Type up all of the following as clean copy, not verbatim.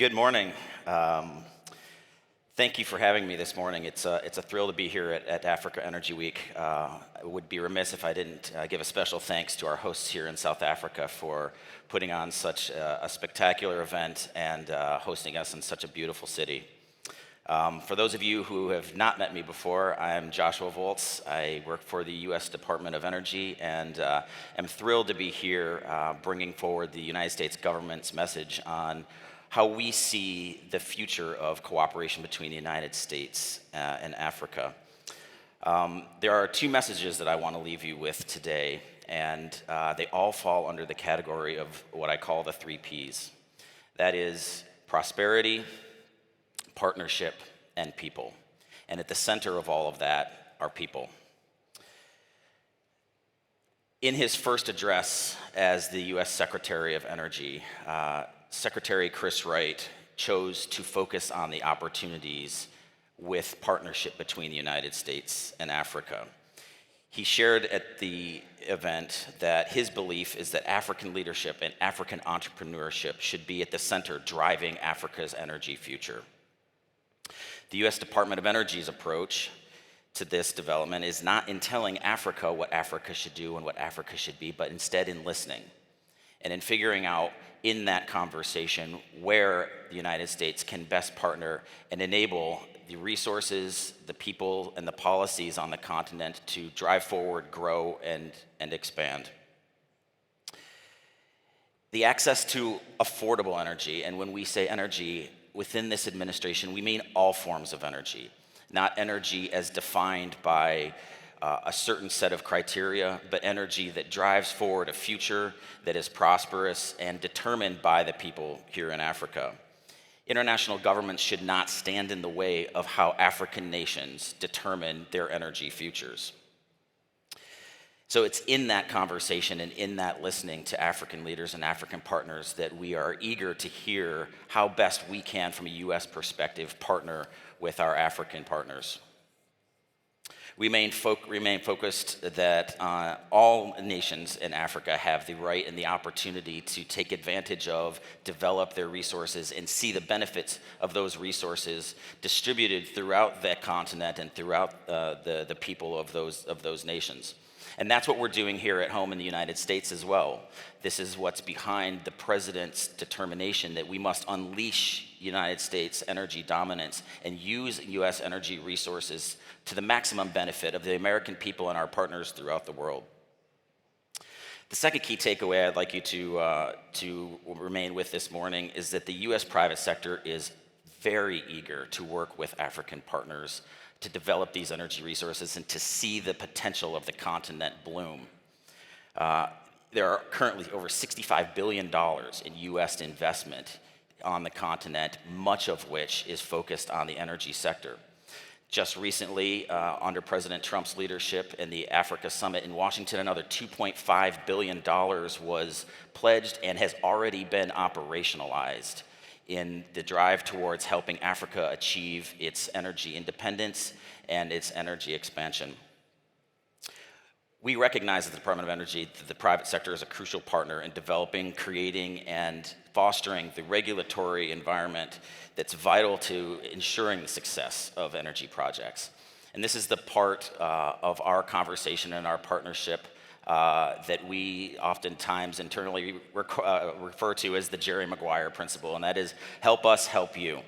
Good morning. Thank you for having me this morning. It's a thrill to be here at Africa Energy Week. I would be remiss if I didn't give a special thanks to our hosts here in South Africa for putting on such a spectacular event and hosting us in such a beautiful city. For those of you who have not met me before, I'm Joshua Volz. I work for the U.S. Department of Energy and am thrilled to be here bringing forward the United States government's message on how we see the future of cooperation between the United States and Africa. There are two messages that I want to leave you with today, and they all fall under the category of what I call the 3 Ps. That is prosperity, partnership, and people. And at the center of all of that are people. In his first address as the U.S. Secretary of Energy, Secretary Chris Wright chose to focus on the opportunities with partnership between the United States and Africa. He shared at the event that his belief is that African leadership and African entrepreneurship should be at the center driving Africa's energy future. The U.S. Department of Energy's approach to this development is not in telling Africa what Africa should do and what Africa should be, but instead in listening and in figuring out in that conversation where the United States can best partner and enable the resources, the people, and the policies on the continent to drive forward, grow, and expand. The access to affordable energy, and when we say energy within this administration, we mean all forms of energy, not energy as defined by a certain set of criteria, but energy that drives forward a future that is prosperous and determined by the people here in Africa. International governments should not stand in the way of how African nations determine their energy futures. So it's in that conversation and in that listening to African leaders and African partners that we are eager to hear how best we can, from a U.S. perspective, partner with our African partners. We remain focused that all nations in Africa have the right and the opportunity to take advantage of, develop their resources, and see the benefits of those resources distributed throughout that continent and throughout the people of those nations. And that's what we're doing here at home in the United States as well. This is what's behind the president's determination that we must unleash United States energy dominance and use U.S. energy resources to the maximum benefit of the American people and our partners throughout the world. The second key takeaway I'd like you to remain with this morning is that the U.S. private sector is very eager to work with African partners to develop these energy resources and to see the potential of the continent bloom. There are currently over $65 billion in U.S. investment on the continent, much of which is focused on the energy sector. Just recently, under President Trump's leadership in the Africa Summit in Washington, another $2.5 billion was pledged and has already been operationalized in the drive towards helping Africa achieve its energy independence and its energy expansion. We recognize at the Department of Energy that the private sector is a crucial partner in developing, creating, and fostering the regulatory environment that's vital to ensuring the success of energy projects. And this is the part of our conversation and our partnership that we oftentimes internally refer to as the Jerry Maguire principle, and that is help us help you.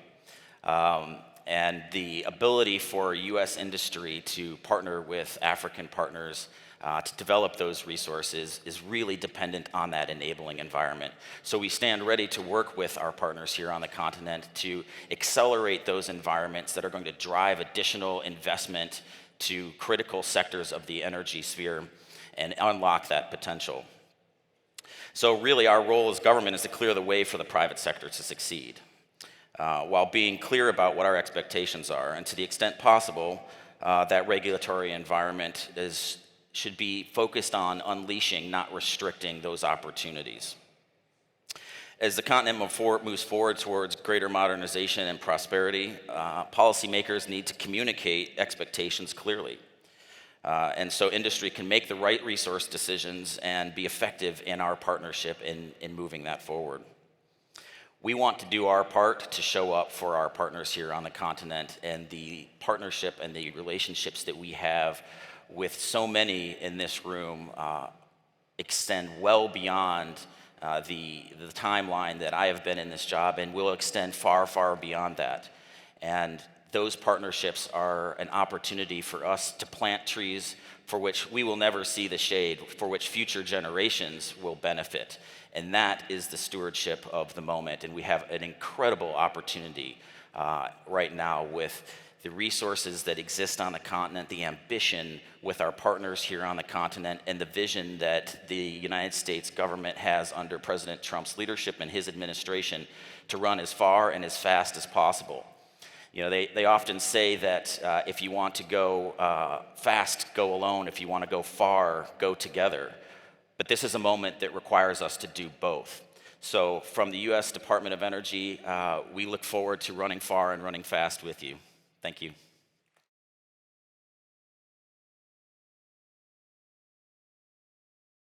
And the ability for U.S. industry to partner with African partners to develop those resources is really dependent on that enabling environment. So we stand ready to work with our partners here on the continent to accelerate those environments that are going to drive additional investment to critical sectors of the energy sphere and unlock that potential. So really our role as government is to clear the way for the private sector to succeed, while being clear about what our expectations are. And to the extent possible, that regulatory environment should be focused on unleashing, not restricting those opportunities. As the continent moves forward towards greater modernization and prosperity, policymakers need to communicate expectations clearly. And so industry can make the right resource decisions and be effective in our partnership in moving that forward. We want to do our part to show up for our partners here on the continent, and the partnership and the relationships that we have with so many in this room extend well beyond the timeline that I have been in this job, and will extend far, far beyond that. And those partnerships are an opportunity for us to plant trees for which we will never see the shade, for which future generations will benefit. And that is the stewardship of the moment. And we have an incredible opportunity right now with the resources that exist on the continent, the ambition with our partners here on the continent, and the vision that the United States government has under President Trump's leadership and his administration to run as far and as fast as possible. You know, they often say that if you want to go fast, go alone. If you want to go far, go together. But this is a moment that requires us to do both. So from the U.S. Department of Energy, we look forward to running far and running fast with you. Thank you.